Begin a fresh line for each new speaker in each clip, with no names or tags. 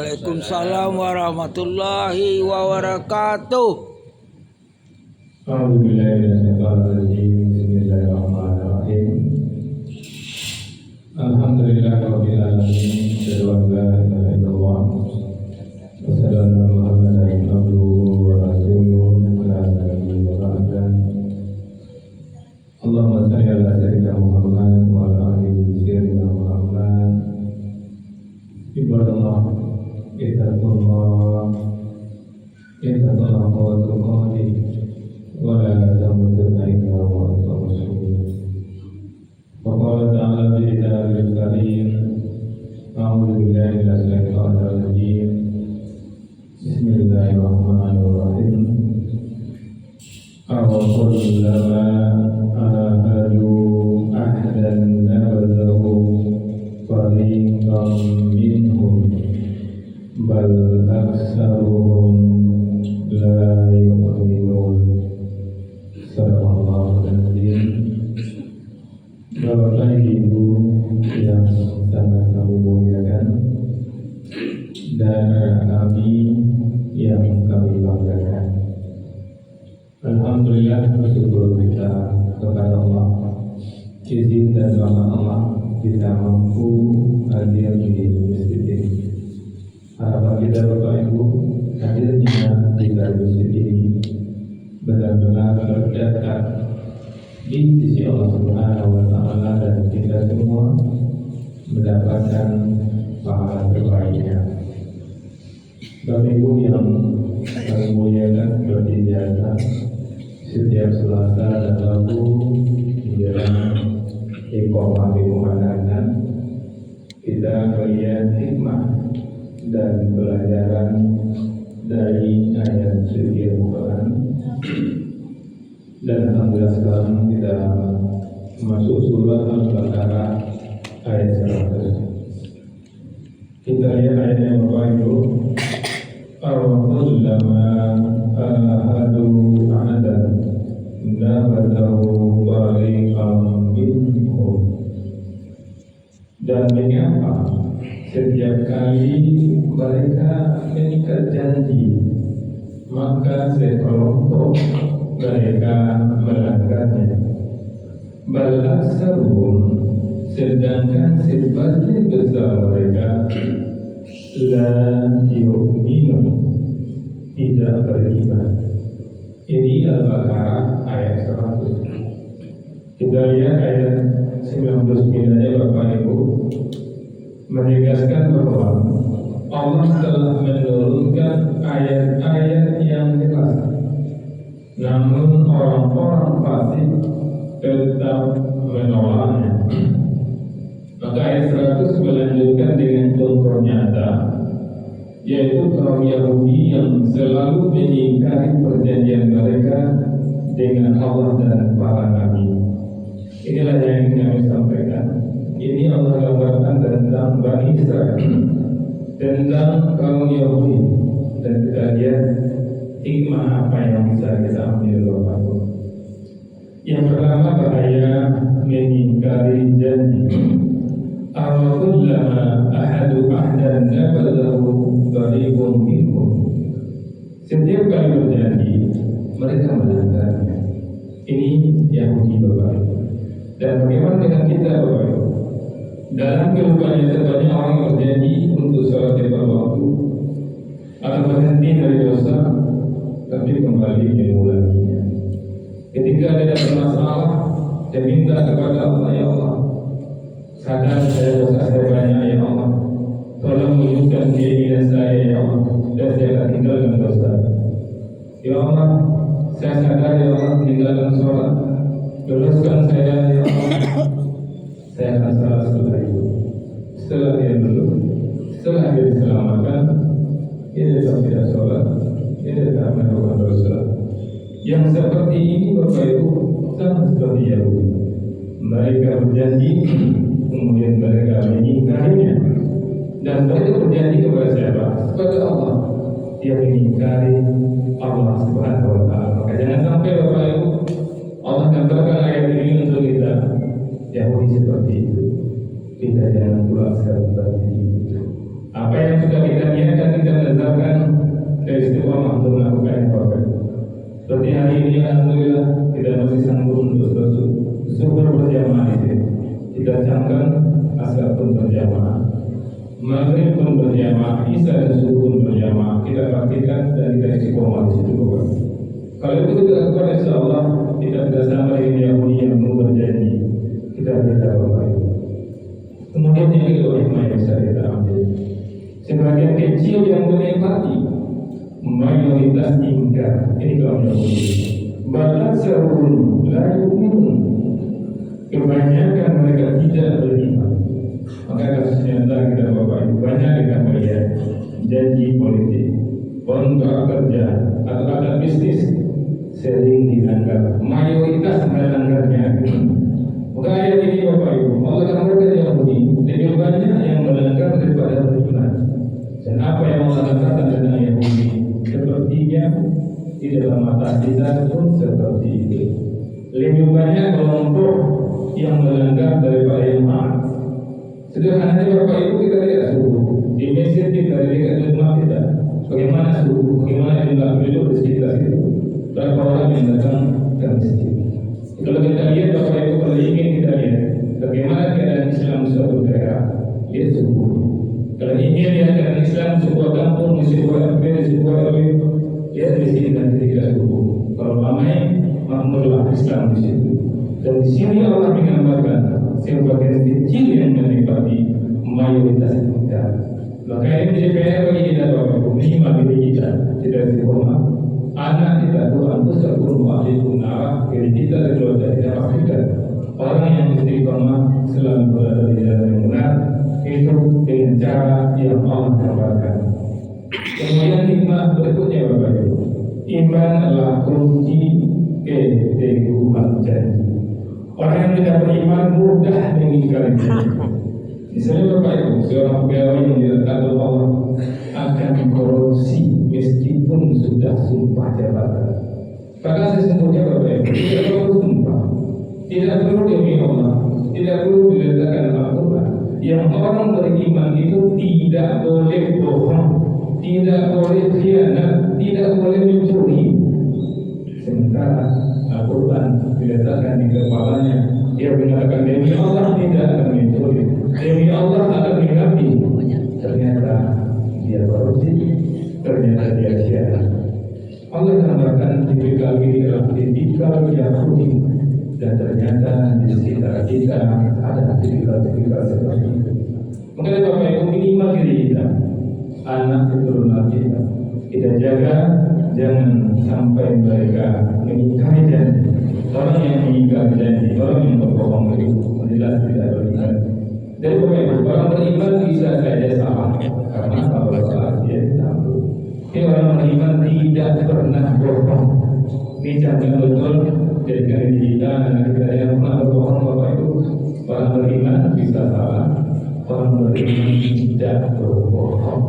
Waalaikumsalam warahmatullahi wabarakatuh.
Bismillahirrahmanirrahim. Alhamdulillahirabbil alamin. Asyhadu an la ilaha illallah wa sallallahu Muhammadan abduhu wa rasuluhu la nabiyya ba'da. Allahumma shalli ala sayyidina Muhammad wa ala ali sayyidina Muhammad. Ibadallah, ittaqullah wa tuqatih wa la tamutunna illa wa antum muslimun. Wa qala ta'ala fi kitabil karim, a'udzu billahi minash shaitonir rajim. Bismillahirrahmanirrahim. Awakullama ahadu ahdan nabadahu fariqan minhum bal aksaruhum la yu'minun. Sadaqallahu al-azim. Bapak Ibu yang sangat kami muliakan dan kami yang kami banggakan, alhamdulillah, bersyukur kita kepada Allah. Izin dan rahmat Allah kita mampu hadir di masjid ini. Harapan kita Bapak Ibu, hadirnya di masjid ini benar-benar tercatat di sisi Allah Subhanahu wa Ta'ala, dan kita semua mendapatkan pahala terbaiknya. Bapak Ibu yang kami muliakan, seperti biasa setiap Selasa dan Rabu menjelang iqamah kumandangkan, kita melihat hikmah dan pelajaran dari ayat suci Al-Quran. Dan alhamdulillah sekarang kita masuk surah Al-Baqarah ayat 100. Kita lihat ayatnya Bapak Ibu. Awakullama ahadu ahadan nabadahu fariqan minhum. Dan mengapa setiap kali mereka mengikat janji, maka sekelompok mereka melanggarnya. Bal aksaruhum, sedangkan sebagian besar mereka la yu'minun, tidak beriman. Ini Al-Baqarah ayat 100. Kita lihat ayat 99-nya Bapak Ibu, menegaskan bahwa Allah telah menurunkan ayat-ayat yang jelas, namun orang-orang fasik tetap menolaknya. Maka ayat 100 melanjutkan dengan contoh nyata, yaitu kaum Yahudi yang selalu mengingkari perjanjian mereka dengan Allah dan para nabi. Inilah yang ingin kami sampaikan. Ini Allah gambarkan tentang Bani Israel, tentang kaum Yahudi, dan kita lihat hikmah apa yang bisa kita ambil Bapak Ibu. Yang pertama, bahaya mengingkari janji. Awakullama ahadu ahdan nabadahu fariqun minhum. Setiap kali berjanji, mereka melanggarnya. Ini Yahudi Bapak Ibu. Dan bagaimana dengan kita Bapak Ibu? Dalam kehidupan yang terbanyak orang yang berjanji untuk sholat tepat waktu atau berhenti dari dosa, tapi kembali mengulanginya. Ketika ada masalah, dia minta kepada Allah, ya Allah, sadar saya dosa saya banyak, ya Allah, tolong wujudkan keinginan saya, ya Allah, dan saya akan tinggalkan dosa. Ya Allah, saya sadar, ya Allah, tinggalkan sholat, luruskan saya, ya Allah, saya akan salah setelah itu. Setelah dia belum, setelah dia diselamatkan, dia tetap tidak sholat, dia tetap melakukan dosa. Yang seperti ini Bapak Ibu sama seperti Yahudi. Mereka berjanji, kemudian mereka mengingkarinya. Dan mereka berjanji kepada siapa? Kepada Allah. Dia mengingkari Allah Subhanahu wa Ta'ala. Maka jangan sampai Bapak Ibu Allah gambarkan ayat ini untuk kita. Yahudi seperti itu, kita jangan pula seperti itu. Apa yang sudah kita niatkan kita nazarkan dari istiqomah untuk melakukan yang baik. Seperti hari ini alhamdulillah kita masih sanggup untuk syukur berjamaah di sini. Kita camkan asar pun berjamaah, maghrib pun berjamaah, isya dan subuh pun berjamaah. Kita praktikan dan kita istiqomah di situ. Kalau itu kita lakukan, insya Allah kita tidak sama dengan Yahudi yang berjanji kita tidak baik. Kemudian yang kedua hikmah yang bisa kita ambil, sebagian kecil yang menikmati, mayoritas ingkar. Ini kaum Yahudi. Bahkan serun layu minum, kebanyakan mereka tidak beriman. Maka kasusnya kita bapak ibu banyak kita melihat janji politik, kontrak kerja atau ada bisnis sering dilanggar. Mayoritas melanggarnya. Maka ayat ini bapak ibu, Allah katakan Yahudi lebih banyak yang melanggar daripada beriman. Dan apa yang Allah katakan tentang Yahudi, sepertinya di dalam mata kita pun seperti itu. Lebih banyak kelompok yang melanggar daripada yang taat. Sederhananya bapak ibu kita lihat suhu di Mesir, kita lihat rumah kita, bagaimana suhu, bagaimana jumlah penduduk di sekitar itu, berapa orang yang datang ke masjid. Kalau kita lihat bapak ibu, kalau ingin kita lihat bagaimana keadaan Islam di suatu daerah, lihat suhu. Kalau ingin lihat keadaan Islam di sebuah kampung, di sebuah RT, di sebuah RW, lihat di sini dan ketika suhu. Kalau ramai, makmurlah Islam di situ. Dan di sini Allah menggambarkan sebagian kecil yang menikmati mayoritas kita. Maka ini menjadi PR bagi kita bapak ibu, minimal bagi kita tidak istiqomah. Anak kita Tuhan itu sebelum wajib arah diri kita dan keluarga kita pastikan orang yang istiqomah selalu berada di jalan yang benar itu dengan cara yang Allah gambarkan. Kemudian hikmah berikutnya bapak ibu, iman adalah kunci keteguhan janji. Orang yang tidak beriman mudah mengingkari janji. Misalnya bapak ibu, seorang pegawai yang diletakkan oleh Allah akan korupsi meskipun sudah sumpah jabatan. Padahal sesungguhnya bapak ibu tidak perlu sumpah, tidak perlu demi Allah, tidak perlu diletakkan Al-Quran. Yang orang beriman itu tidak boleh bohong, tidak boleh khianat, tidak boleh mencuri. Sementara Al-Quran diletakkan di kepalanya, dia mengatakan demi Allah tidak akan mencuri, demi Allah akan mengabdi. Ternyata dia korupsi, ternyata dia khianat. Allah gambarkan tipikal ini dalam tipikal Yahudi, dan ternyata di sekitar kita ada tipikal-tipikal seperti itu. Makanya bapak ibu, minimal diri kita, anak keturunan kita jaga jangan sampai mereka mengingkari janji. Orang yang mengingkari janji, orang yang berbohong itu jelas tidak beriman. Jadi bapak ibu, orang beriman bisa saja salah, karena kalau salah dia tahu. Ini orang beriman tidak pernah bohong. Bicara betul, jadikan kita dan kita yang pernah berbohong bapak ibu. Orang beriman bisa salah, orang beriman tidak berbohong.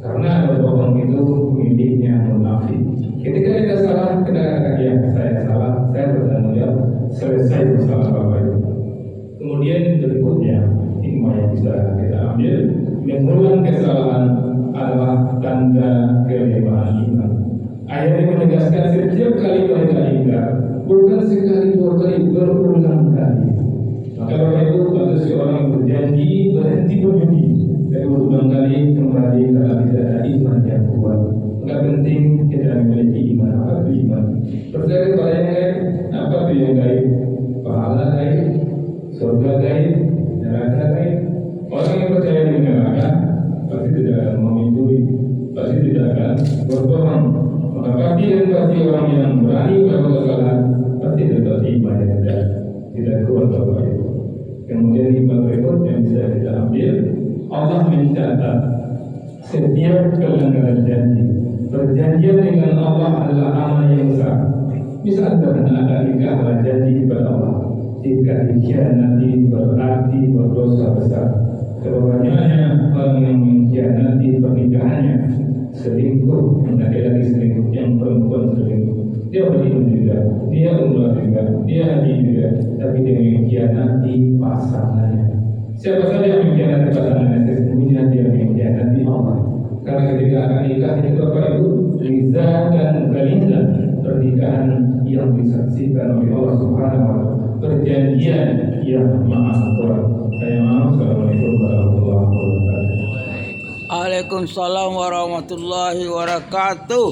Karena berbohong itu miliknya munafik. Ketika kita salah, kita katakan ya saya salah, saya bertanggung jawab, selesai masalah bapak ibu. Kemudian berikutnya hikmah yang bisa kita ambil, mengulang kesalahan adalah tanda kelebihan iman. Ayat ini menegaskan setiap kali mereka ingkar, bukan sekali dua kali, berulang kali. Maka bapak ibu, kalau seorang yang berjanji berhenti berjudi, dan berulang kali kembali karena tidak ada iman yang kuat. Maka penting kita memiliki iman. Apa itu iman? Percaya kepada yang gaib. Apa itu yang gaib? Pahala gaib, surga gaib, neraka gaib. Orang yang percaya dengan neraka pasti tidak akan mencuri, pasti tidak akan berbohong. Maka pasti orang yang berani melakukan kesalahan pasti tetap iman yang tidak kuat bapak ibu. Kemudian iman berikut yang bisa kita ambil, Allah mencatat setiap pelanggaran janji. Perjanjian dengan Allah adalah amal yang besar. Misalkan ada ikrar janji kepada Allah, jika dikhianati berarti berdosa besar. Kebanyakannya orang yang mengkhianati pernikahannya, selingkuh, laki-laki selingkuh, yang perempuan selingkuh. Dia beriman juga, dia umrah juga, dia haji juga, tapi dia mengkhianati pasangannya. Siapa saja yang mengkhianati pasangannya sesungguhnya dia mengkhianati Allah. Karena ketika akan nikah itu Bapak Ibu, liza dan galiza, pernikahan yang disaksikan oleh Allah Subhanahu wa taala, perjanjian yang maha kuat. Assalamualaikum warahmatullahi wabarakatuh.
Waalaikumsalam warahmatullahi wabarakatuh.